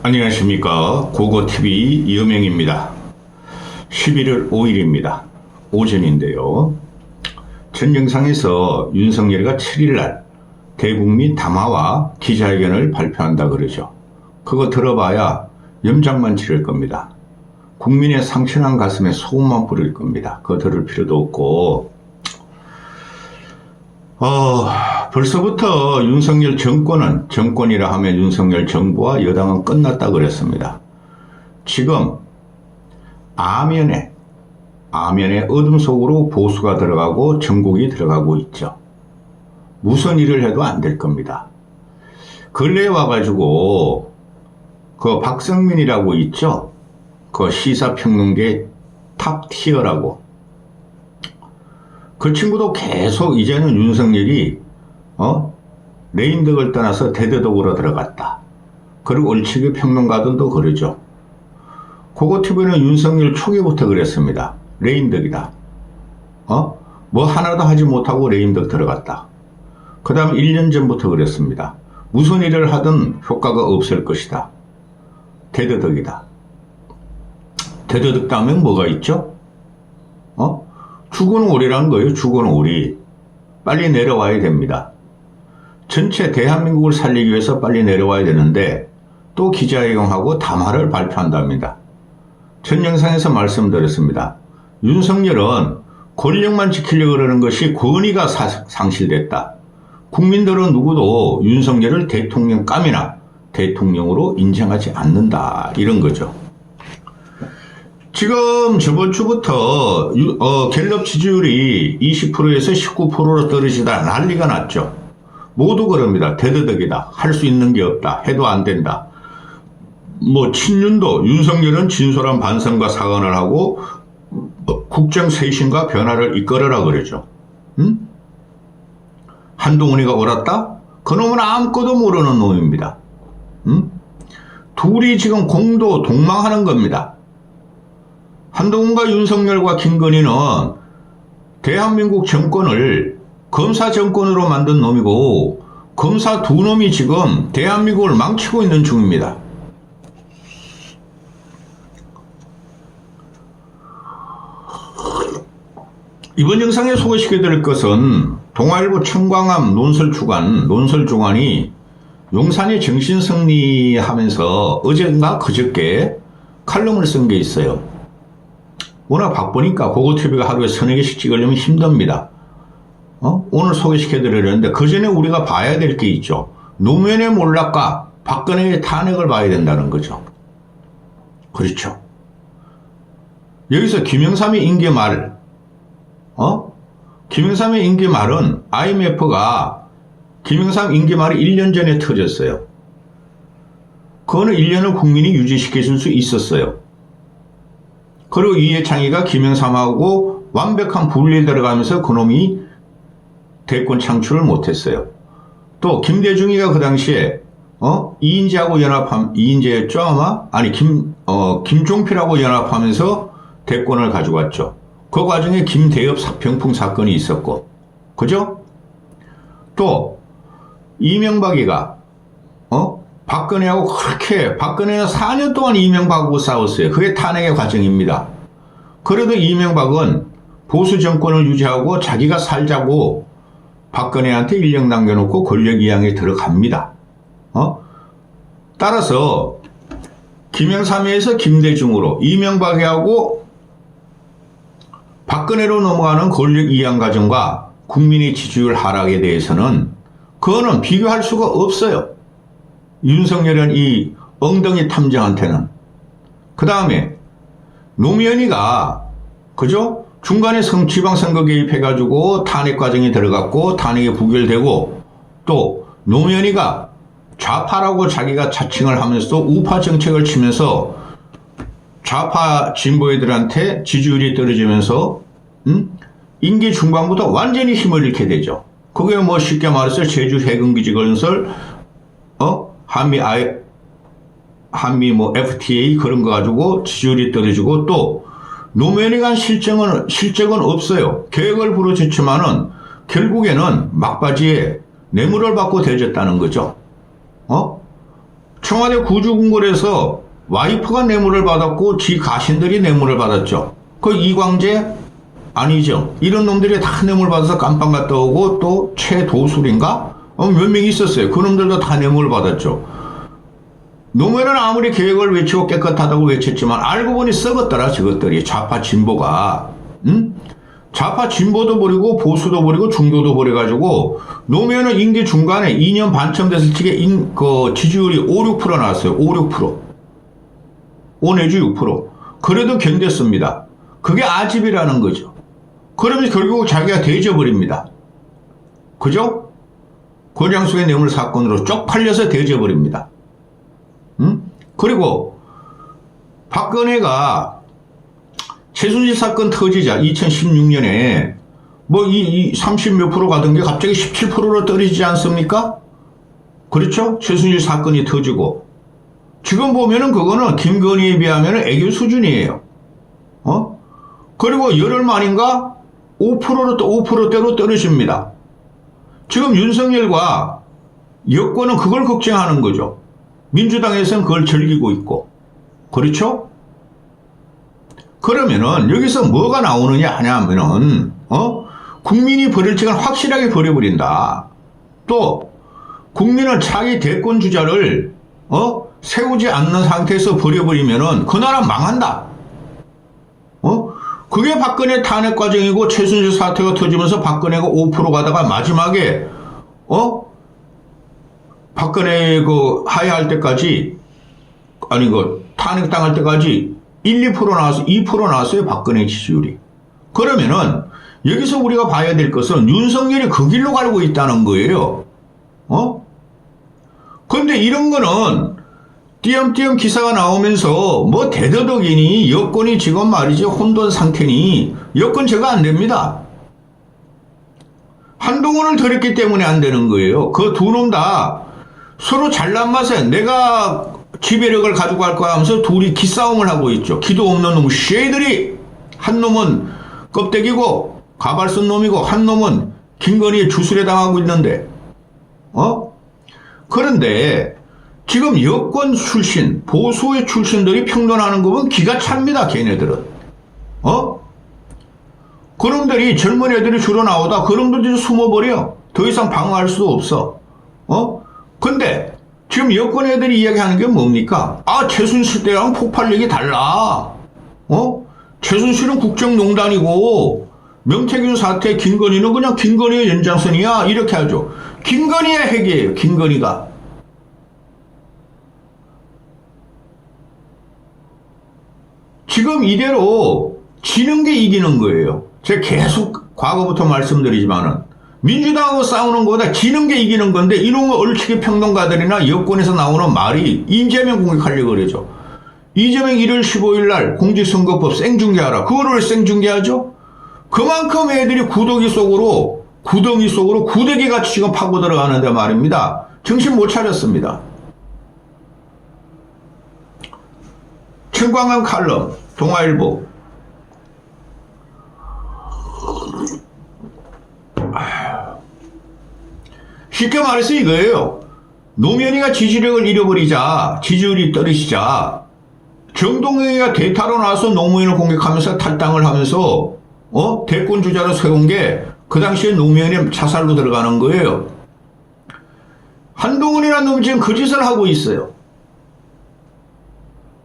안녕하십니까. 고고TV 이여명입니다. 11월 5일입니다. 오전인데요. 전 영상에서 윤석열이가 7일날 대국민 담화와 기자회견을 발표한다 그러죠. 그거 들어봐야 염장만 치를 겁니다. 국민의 상처난 가슴에 소금만 뿌릴 겁니다. 그거 들을 필요도 없고 벌써부터 윤석열 정권이라 하면 윤석열 정부와 여당은 끝났다 그랬습니다. 지금 아면에 어둠 속으로 보수가 들어가고 정국이 들어가고 있죠. 무슨 일을 해도 안 될 겁니다. 근래에 와가지고 그 박성민이라고 있죠. 그 시사평론계 탑티어라고. 그 친구도 계속 이제는 윤석열이 레임덕을 떠나서 대대독으로 들어갔다. 그리고 얼치기 평론가들도 그러죠. 고고TV는 윤석열 초기부터 그랬습니다. 레임덕이다. 뭐 하나도 하지 못하고 레임덕 들어갔다. 그 다음 1년 전부터 그랬습니다. 무슨 일을 하든 효과가 없을 것이다. 대대덕이다. 대대덕 다음엔 뭐가 있죠? 죽은 오리라는 거예요. 죽은 오리. 빨리 내려와야 됩니다. 전체 대한민국을 살리기 위해서 빨리 내려와야 되는데 또 기자회견하고 담화를 발표한답니다. 전 영상에서 말씀드렸습니다. 윤석열은 권력만 지키려고 그러는 것이 권위가 상실됐다. 국민들은 누구도 윤석열을 대통령감이나 대통령으로 인정하지 않는다. 이런 거죠. 지금 저번 주부터 갤럽 지지율이 20%에서 19%로 떨어지다 난리가 났죠. 모두 그럽니다. 대대덕이다. 할 수 있는 게 없다. 해도 안 된다. 뭐 친윤도 윤석열은 진솔한 반성과 사과를 하고 국정 쇄신과 변화를 이끌어라 그러죠. 한동훈이가 옳았다? 그놈은 아무것도 모르는 놈입니다. 둘이 지금 공도 동망하는 겁니다. 한동훈과 윤석열과 김건희는 대한민국 정권을 검사 정권으로 만든 놈이고 검사 두 놈이 지금 대한민국을 망치고 있는 중입니다. 이번 영상에 소개시켜드릴 것은 동아일보 청광암 논설주간이 용산이 정신승리하면서 어젠가 그저께 칼럼을 쓴 게 있어요. 워낙 바쁘니까 고고TV가 하루에 3-4개씩 찍으려면 힘듭니다. 오늘 소개시켜드리려는데 그 전에 우리가 봐야 될 게 있죠. 노무현의 몰락과 박근혜의 탄핵을 봐야 된다는 거죠. 그렇죠. 여기서 김영삼의 임기 말, 김영삼의 임기 말은 IMF가 김영삼 임기 말이 1년 전에 터졌어요. 그거는 1년을 국민이 유지시켜줄 수 있었어요. 그리고 이해창이가 김영삼하고 완벽한 분리에 들어가면서 그놈이 대권 창출을 못했어요. 또 김대중이가 그 당시에 이인재하고 이인재였죠 아마? 아니 김종필하고 연합하면서 대권을 가져갔죠. 그 과정에 김대엽 병풍 사건이 있었고, 그죠? 또 이명박이가 박근혜하고 박근혜는 4년 동안 이명박하고 싸웠어요. 그게 탄핵의 과정입니다. 그래도 이명박은 보수 정권을 유지하고 자기가 살자고 박근혜한테 인력 남겨놓고 권력 이양에 들어갑니다. 따라서 김영삼에서 김대중으로 이명박하고 박근혜로 넘어가는 권력 이양 과정과 국민의 지지율 하락에 대해서는 그거는 비교할 수가 없어요. 윤석열은 이 엉덩이 탐정한테는. 그 다음에 노무현이가 그죠? 중간에 지방선거 개입해가지고 탄핵 과정에 들어갔고 탄핵이 부결되고 또 노무현이가 좌파라고 자기가 자칭을 하면서도 우파 정책을 치면서 좌파 진보애들한테 지지율이 떨어지면서 임기 중반부터 완전히 힘을 잃게 되죠. 그게 뭐 쉽게 말해서 제주 해군기지 건설 한미 뭐 FTA 그런 거 가지고 지지율이 떨어지고 또 노무현이 간 실적은 없어요. 계획을 부르짖지만은 결국에는 막바지에 뇌물을 받고 대졌다는 거죠. 청와대 구주궁궐에서 와이프가 뇌물을 받았고 지 가신들이 뇌물을 받았죠. 그 이광재? 아니죠. 이런 놈들이 다 뇌물 받아서 깜빵 갔다 오고 또 최도술인가? 몇 명 있었어요. 그 놈들도 다 뇌물 받았죠. 노무현은 아무리 개혁을 외치고 깨끗하다고 외쳤지만 알고 보니 썩었더라 저것들이. 좌파 진보가. 응? 좌파 진보도 버리고 보수도 버리고 중도도 버려가지고 노무현은 임기 중간에 2년 반쯤 됐을 적에 지지율이 5, 6% 나왔어요. 5, 6%. 5 내지 6%. 그래도 견뎠습니다. 그게 아집이라는 거죠. 그러면 결국 자기가 대져버립니다. 그죠? 권양숙의 뇌물 사건으로 쪽팔려서 대져버립니다. 응? 그리고 박근혜가 최순실 사건 터지자 2016년에 뭐 이 30 몇 프로 가던 게 갑자기 17%로 떨어지지 않습니까? 그렇죠? 최순실 사건이 터지고 지금 보면은 그거는 김건희에 비하면 애교 수준이에요. 그리고 열흘 만인가 5%로 또 5%대로 떨어집니다. 지금 윤석열과 여권은 그걸 걱정하는 거죠. 민주당에서는 그걸 즐기고 있고. 그렇죠? 그러면은 여기서 뭐가 나오느냐 하냐면은 국민이 버릴 책은 확실하게 버려버린다. 또 국민은 자기 대권 주자를 세우지 않는 상태에서 버려버리면은 그 나라 망한다. 그게 박근혜 탄핵 과정이고 최순실 사태가 터지면서 박근혜가 5% 가다가 마지막에 박근혜 하야할 때까지 아니 탄핵 당할 때까지 1, 2% 나와서 2% 나왔어요. 박근혜 지지율이. 그러면은 여기서 우리가 봐야 될 것은 윤석열이 그 길로 가고 있다는 거예요. 근데 이런 거는 띄엄띄엄 기사가 나오면서 뭐 대더덕이니 여권이 지금 말이지 혼돈 상태니 여권 제거 안 됩니다. 한동훈을 들였기 때문에 안 되는 거예요. 그 두 놈 다 서로 잘난 맛에 내가 지배력을 가지고 갈 거야 하면서 둘이 기싸움을 하고 있죠. 기도 없는 놈 쉐이들이 한 놈은 껍데기고 가발 쓴 놈이고 한 놈은 김건희에 주술에 당하고 있는데 그런데 지금 여권 출신 보수의 출신들이 평론하는 거 보면 기가 찹니다. 걔네들은 그놈들이 젊은 애들이 주로 나오다 그놈들이 숨어버려. 더 이상 방어할 수도 없어. 근데 지금 여권 애들이 이야기하는 게 뭡니까? 최순실 때랑 폭발력이 달라. 최순실은 국정농단이고 명태균 사태 김건희는 그냥 김건희의 연장선이야. 이렇게 하죠. 김건희의 핵이에요. 김건희가. 지금 이대로 지는 게 이기는 거예요. 제가 계속 과거부터 말씀드리지만은 민주당하고 싸우는 것보다 지는 게 이기는 건데 이런 얼치기 평론가들이나 여권에서 나오는 말이 이재명 공격하려고 그러죠. 이재명 1월 15일 날 공직선거법 생중계하라. 그거를 생중계하죠. 그만큼 애들이 구더기 속으로 구더기같이 지금 파고 들어가는데 말입니다. 정신 못 차렸습니다. 최광한 칼럼 동아일보 쉽게 말해서 이거예요. 노무현이가 지지력을 잃어버리자 지지율이 떨어지자 정동영이가 대타로 나와서 노무현을 공격하면서 탈당을 하면서 대권 주자로 세운 게 그 당시에 노무현의 자살로 들어가는 거예요. 한동훈이라는 놈이 지금 그 짓을 하고 있어요.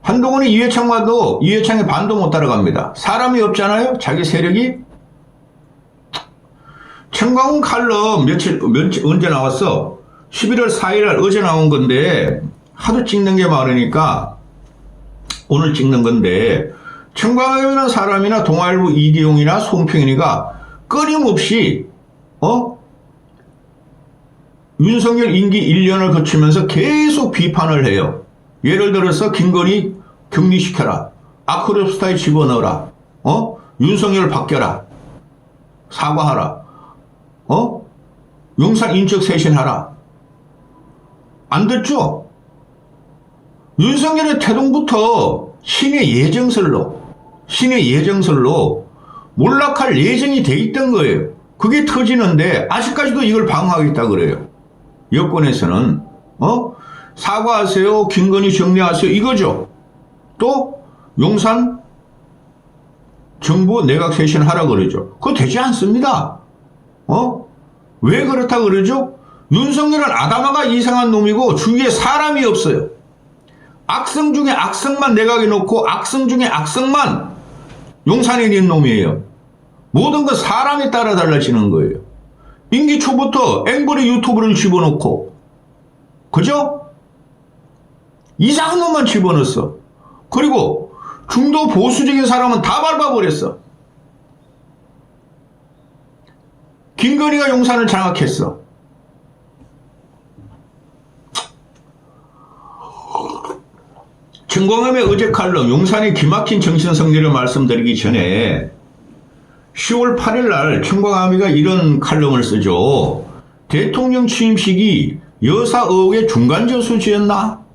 한동훈이 이회창과도 이회창의 반도 못 따라갑니다. 사람이 없잖아요. 자기 세력이. 청광훈 칼럼 언제 나왔어? 11월 4일 어제 나온 건데 하도 찍는 게 많으니까 오늘 찍는 건데 청광훈이라는 사람이나 동아일보 이기용이나 송평인이가 끊임없이 윤석열 임기 1년을 거치면서 계속 비판을 해요. 예를 들어서 김건희 격리시켜라. 아크롭스타에 집어넣어라. 윤석열 바뀌어라. 사과하라. 용산 인적 쇄신하라. 안 됐죠? 윤석열의 태동부터 신의 예정설로 몰락할 예정이 돼 있던 거예요. 그게 터지는데 아직까지도 이걸 방어하겠다 그래요. 여권에서는 사과하세요. 김건희 정리하세요. 이거죠. 또 용산 정부 내각 쇄신하라 그러죠. 그거 되지 않습니다. 왜 그렇다 그러죠? 윤석열은 아담아가 이상한 놈이고 주위에 사람이 없어요. 악성 중에 악성만 내각에 놓고 악성 중에 악성만 용산에 있는 놈이에요. 모든 건 사람에 따라 달라지는 거예요. 임기 초부터 앵벌의 유튜브를 집어넣고, 그죠? 이상한 놈만 집어넣었어. 그리고 중도 보수적인 사람은 다 밟아버렸어. 김건희가 용산을 장악했어. 정광함의 어제 칼럼 용산의 기막힌 정신승리를 말씀드리기 전에 10월 8일 날 정광함이가 이런 칼럼을 쓰죠. 대통령 취임식이 여사 의혹의 중간저수지였나?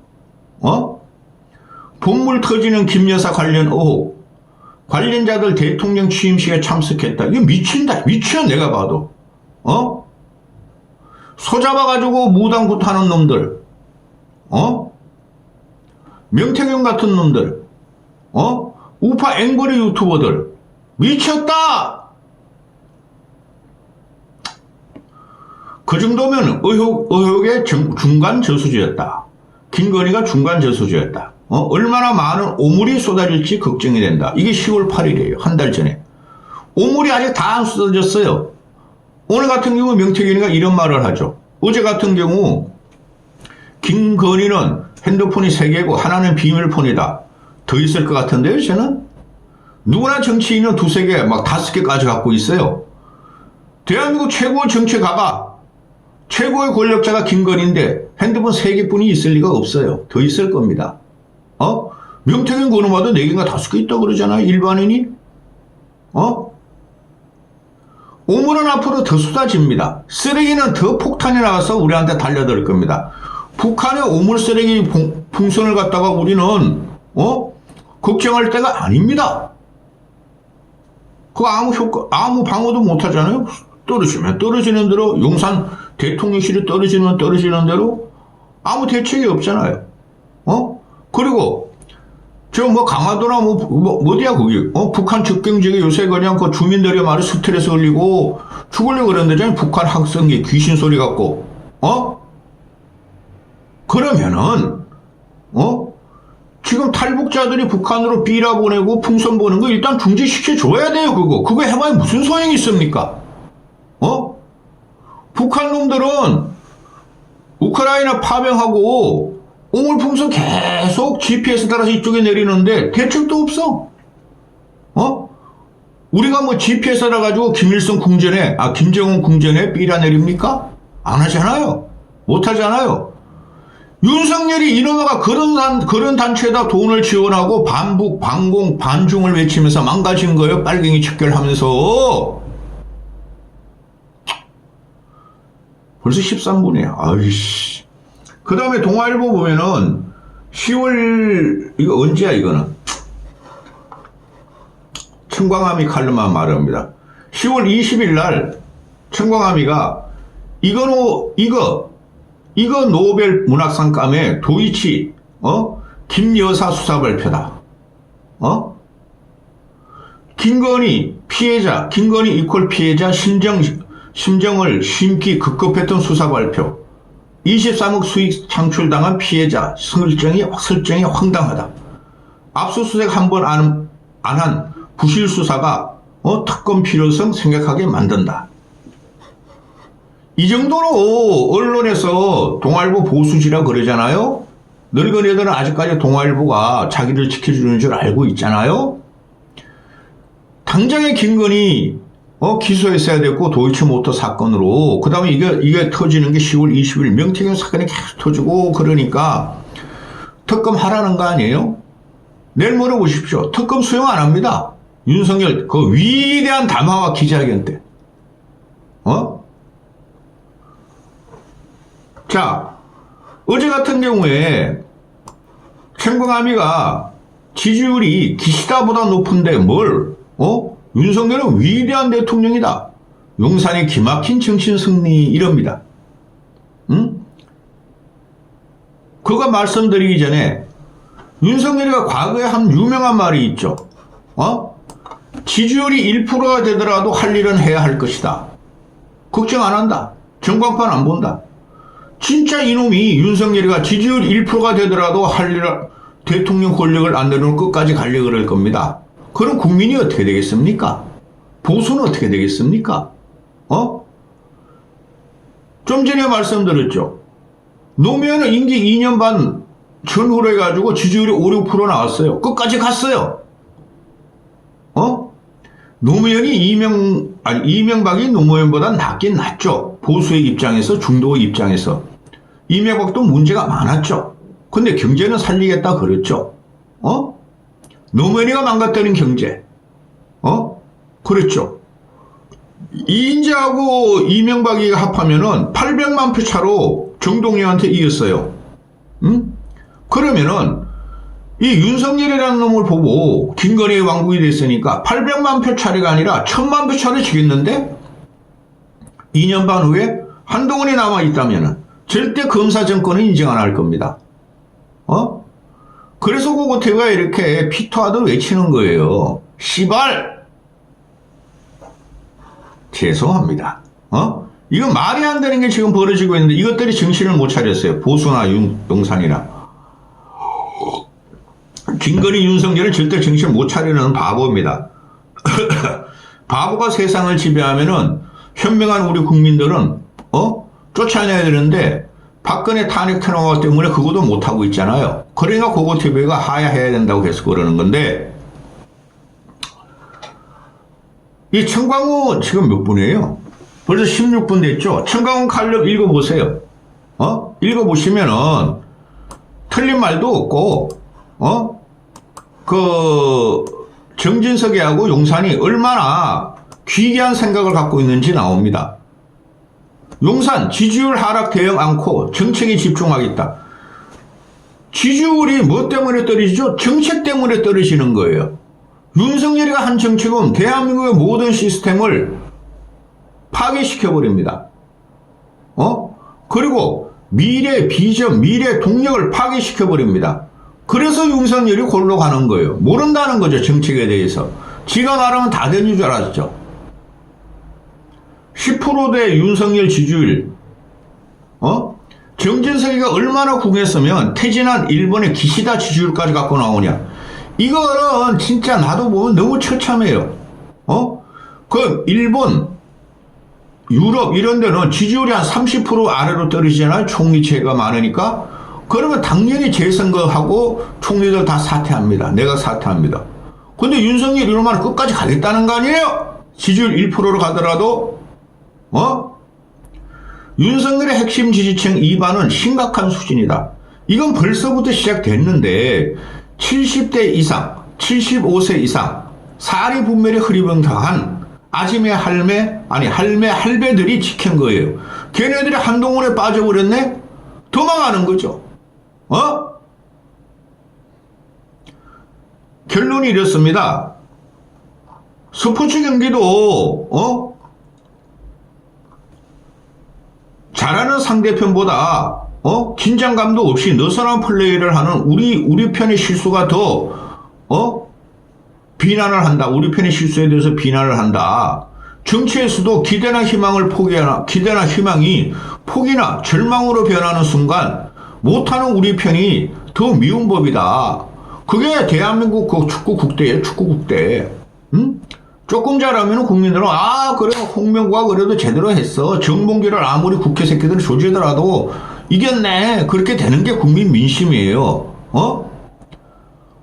본물 터지는 김여사 관련 의혹. 관련자들 대통령 취임식에 참석했다. 이거 미친다. 미쳐 내가 봐도. 소 잡아가지고 무당부터 하는 놈들. 명태균 같은 놈들. 우파 앵벌의 유튜버들. 미쳤다! 그 정도면 의혹의 중간 저수지였다. 김건희가 중간 저수지였다. 얼마나 많은 오물이 쏟아질지 걱정이 된다. 이게 10월 8일이에요. 한 달 전에. 오물이 아직 다 안 쏟아졌어요. 오늘 같은 경우 명태균이가 이런 말을 하죠. 어제 같은 경우 김건희는 핸드폰이 3개고 하나는 비밀폰이다. 더 있을 것 같은데요, 저는? 누구나 정치인은 2, 3개, 막 5개까지 갖고 있어요. 대한민국 최고의 정치가가 최고의 권력자가 김건희인데 핸드폰 3개뿐이 있을 리가 없어요. 더 있을 겁니다. 명태균 그놈아도 4개인가 5개 있다고 그러잖아요, 일반인이? 오물은 앞으로 더 쏟아집니다. 쓰레기는 더 폭탄이 나와서 우리한테 달려들 겁니다. 북한의 오물 쓰레기 풍선을 갖다가 우리는 걱정할 때가 아닙니다. 그거 아무 방어도 못 하잖아요. 떨어지면 떨어지는 대로, 용산 대통령실이 떨어지면 떨어지는 대로 아무 대책이 없잖아요. 그리고 저 강화도나 어디야 거기 북한 접경 지역에 요새 그냥 그 주민들이 말이 스트레스 걸리고 죽으려고 그러는데 북한 학생이 귀신 소리 갖고 그러면은 지금 탈북자들이 북한으로 비라 보내고 풍선 보는 거 일단 중지시켜 줘야 돼요. 그거 해봐야 무슨 소용이 있습니까? 북한 놈들은 우크라이나 파병하고 오물풍선 계속 GPS 따라서 이쪽에 내리는데 대책도 없어. 우리가 뭐 GPS 알아가지고 김정은 궁전에 삐라 내립니까? 안 하잖아요. 못 하잖아요. 윤석열이 이놈아가 그런 단체에다 돈을 지원하고 반북, 반공, 반중을 외치면서 망가진 거예요. 빨갱이 척결하면서. 벌써 13분이에요. 아이씨. 그 다음에 동아일보 보면은 10월, 이거 언제야, 이거는? 청광함이 칼럼만 말합니다. 10월 20일 날 청광함이가 이거 노벨 문학상감의 도이치, 김여사 수사 발표다. 김건희 이퀄 피해자 심정을 심기 급급했던 수사 발표. 23억 수익 창출당한 피해자 설정이 황당하다. 압수수색 한 번 안 한 부실 수사가 특검 필요성 생각하게 만든다. 이 정도로 언론에서 동아일보 보수지라 그러잖아요. 늙은이들은 아직까지 동아일보가 자기를 지켜주는 줄 알고 있잖아요. 당장에 김건희 기소했어야 됐고 도이치모터 사건으로 그 다음에 이게 터지는 게 10월 20일 명태균 사건이 계속 터지고 그러니까 특검 하라는 거 아니에요? 내일 물어보십시오. 특검 수용 안 합니다. 윤석열 그 위대한 담화와 기자회견 때. 자, 어제 같은 경우에 청광함이가 지지율이 기시다보다 높은데 윤석열은 위대한 대통령이다. 용산의 기막힌 정신승리 이럽니다. 그거 말씀드리기 전에 윤석열이가 과거에 한 유명한 말이 있죠. 지지율이 1%가 되더라도 할 일은 해야 할 것이다. 걱정 안 한다. 전광판 안 본다. 진짜 이놈이 윤석열이가 지지율 1%가 되더라도 할 일, 대통령 권력을 안 내려놓고 끝까지 가려고 그럴 겁니다. 그럼 국민이 어떻게 되겠습니까? 보수는 어떻게 되겠습니까? 좀 전에 말씀드렸죠. 노무현은 임기 2년 반 전후로 해가지고 지지율이 5, 6% 나왔어요. 끝까지 갔어요. 노무현이 이명박이 노무현보다 낫긴 낫죠. 보수의 입장에서, 중도의 입장에서. 이명박도 문제가 많았죠. 근데 경제는 살리겠다 그랬죠. 노무현이가 망가뜨린 경제. 그랬죠. 이인재하고 이명박이 합하면은 800만 표 차로 정동영한테 이겼어요. 그러면은 이 윤석열이라는 놈을 보고 김건희의 왕국이 됐으니까 800만 표 차례가 아니라 1000만 표 차례 지겠는데 2년 반 후에 한동훈이 남아있다면은 절대 검사 정권은 인정 안 할 겁니다. 그래서 고고태가 이렇게 피토하듯 외치는 거예요. 시발! 죄송합니다. 이건 말이 안 되는 게 지금 벌어지고 있는데 이것들이 정신을 못 차렸어요. 보수나 용산이나. 김건희 윤석열은 절대 정신을 못 차리는 바보입니다. 바보가 세상을 지배하면은 현명한 우리 국민들은 쫓아내야 되는데 박근혜 탄핵 테러가 때문에 그것도 못하고 있잖아요. 그러니까 고고TV가 하야해야 된다고 계속 그러는 건데 이 청광호 지금 몇 분이에요? 벌써 16분 됐죠? 청광호 칼럼 읽어보세요. 읽어보시면은 틀린 말도 없고 정진석이하고 용산이 얼마나 귀기한 생각을 갖고 있는지 나옵니다. 용산 지지율 하락 대응 않고 정책에 집중하겠다. 지지율이 뭐 때문에 떨어지죠? 정책 때문에 떨어지는 거예요. 윤석열이가 한 정책은 대한민국의 모든 시스템을 파괴시켜버립니다. 그리고 미래 비전, 미래 동력을 파괴시켜버립니다. 그래서 윤석열이 골로 가는 거예요. 모른다는 거죠, 정책에 대해서. 지가 말하면 다 되는 줄 알았죠. 10%대 윤석열 지지율, 정진석이가 얼마나 궁했으면 퇴진한 일본의 기시다 지지율까지 갖고 나오냐. 이거는 진짜 나도 보면 너무 처참해요. 그 일본, 유럽 이런 데는 지지율이 한 30% 아래로 떨어지잖아요. 총리체가 많으니까. 그러면 당연히 재선거하고 총리들 다 사퇴합니다. 내가 사퇴합니다. 근데 윤석열이 이러면 끝까지 가겠다는 거 아니에요? 지지율 1%로 가더라도 윤석열의 핵심 지지층 2반은 심각한 수준이다. 이건 벌써부터 시작됐는데 70대 이상, 75세 이상 사리 분별의 흐리멍텅한 아지매 할배들이 지킨 거예요. 걔네들이 한동훈에 빠져버렸네? 도망가는 거죠. 결론이 이렇습니다. 스포츠 경기도 잘하는 상대편보다 긴장감도 없이 느슨한 플레이를 하는 우리 편의 실수가 더 비난을 한다. 우리 편의 실수에 대해서 비난을 한다. 정치에서도 기대나 희망을 포기하나 기대나 희망이 포기나 절망으로 변하는 순간 못하는 우리 편이 더 미운 법이다. 그게 대한민국 그 축구 국대예요. 축구 국대. 조금 잘하면 국민들은 그래 홍명구가 그래도 제대로 했어. 정봉기를 아무리 국회 새끼들이 조지더라도 이겼네. 그렇게 되는 게 국민 민심이에요.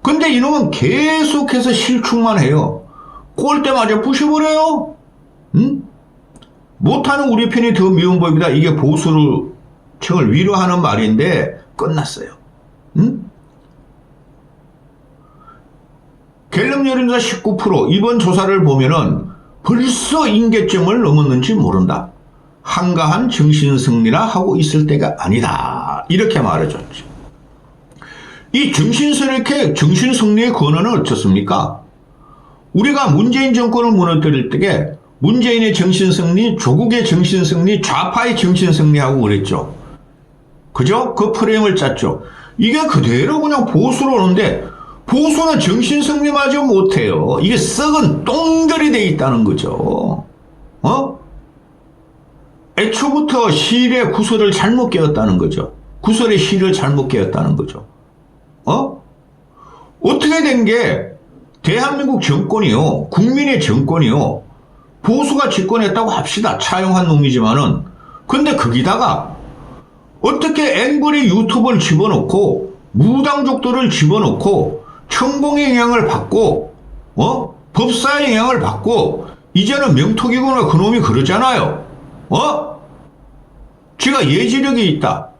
근데 이놈은 계속해서 실축만 해요. 골대마저 부셔버려요. 못하는 우리 편이 더 미운 법이다. 이게 보수층을 위로하는 말인데 끝났어요. 갤럽 여론조사 19% 이번 조사를 보면은 벌써 인계점을 넘었는지 모른다. 한가한 정신승리나 하고 있을 때가 아니다. 이렇게 말해줬죠. 이 정신승리의 권한은 어떻습니까? 우리가 문재인 정권을 무너뜨릴 때에 문재인의 정신승리, 조국의 정신승리, 좌파의 정신승리하고 그랬죠. 그죠? 그 프레임을 짰죠. 이게 그대로 그냥 보수로 오는데 보수는 정신승리마저 못해요. 이게 썩은 똥들이 돼 있다는 거죠. 애초부터 실의 구설을 잘못 깨었다는 거죠. 구설의 실을 잘못 깨었다는 거죠. 어떻게 된 게 대한민국 정권이요, 국민의 정권이요, 보수가 집권했다고 합시다. 차용한 놈이지만은. 근데 거기다가 어떻게 앵벌의 유튜브를 집어넣고 무당족들을 집어넣고 천공의 영향을 받고 법사의 영향을 받고 이제는 명토기구나 그놈이 그러잖아요. 지가 예지력이 있다.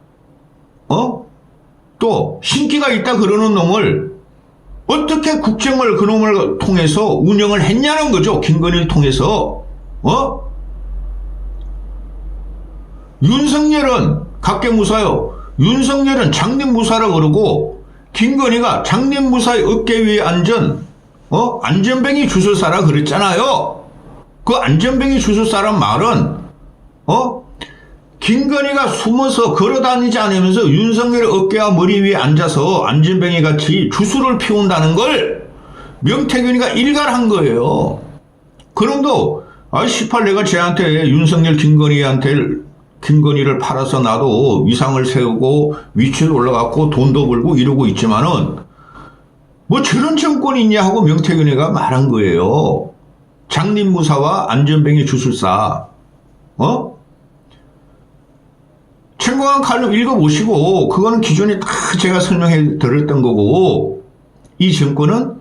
또 신기가 있다 그러는 놈을 어떻게 국정을 그놈을 통해서 운영을 했냐는 거죠. 김건희를 통해서. 윤석열은 각계무사요. 윤석열은 장님무사라 그러고 김건희가 장님무사의 어깨 위에 앉은 안전뱅이 주술사라 그랬잖아요. 그 안전뱅이 주술사란 말은 김건희가 숨어서 걸어다니지 않으면서 윤석열의 어깨와 머리 위에 앉아서 안전뱅이 같이 주술을 피운다는 걸 명태균이가 일갈한 거예요. 그놈도 18 내가 쟤한테 윤석열 김건희를 팔아서 나도 위상을 세우고 위치를 올라갔고 돈도 벌고 이러고 있지만은 뭐 저런 정권이 있냐 하고 명태균이가 말한 거예요. 장님무사와 안전뱅이 주술사. 천공한 칼럼 읽어보시고 그거는 기존에 다 제가 설명해 드렸던 거고 이 정권은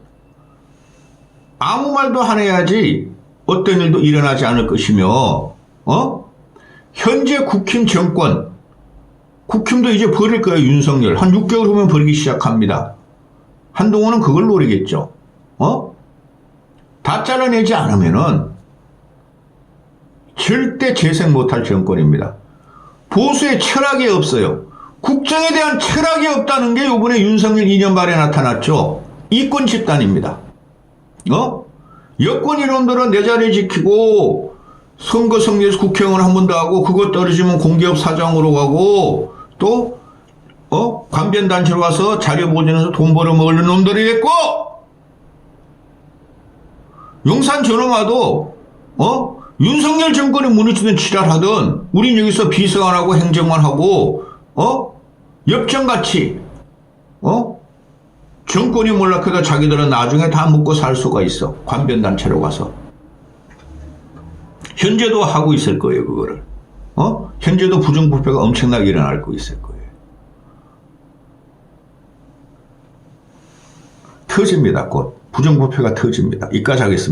아무 말도 안 해야지 어떤 일도 일어나지 않을 것이며 현재 국힘 정권 국힘도 이제 버릴 거예요. 윤석열 한 6개월 후면 버리기 시작합니다. 한동안은 그걸 노리겠죠. 다 잘라내지 않으면은 절대 재생 못할 정권입니다. 보수의 철학이 없어요. 국정에 대한 철학이 없다는 게 이번에 윤석열 2년 말에 나타났죠. 이권 집단입니다. 여권 이놈들은 내 자리 지키고 선거 승리해서 국회의원 한 번 더 하고 그거 떨어지면 공기업 사장으로 가고 또 관변단체로 가서 자료 보존해서 돈 벌어먹을 놈들이 됐고 용산 저놈아도 윤석열 정권이 무너지든 지랄하든 우린 여기서 비서관 하고 행정만 하고 엽전같이 정권이 몰락해도 자기들은 나중에 다 먹고 살 수가 있어. 관변단체로 가서. 현재도 하고 있을 거예요. 그거를. 현재도 부정부패가 엄청나게 일어날 거 있을 거예요. 터집니다. 곧 부정부패가 터집니다. 이까지 하겠습니다.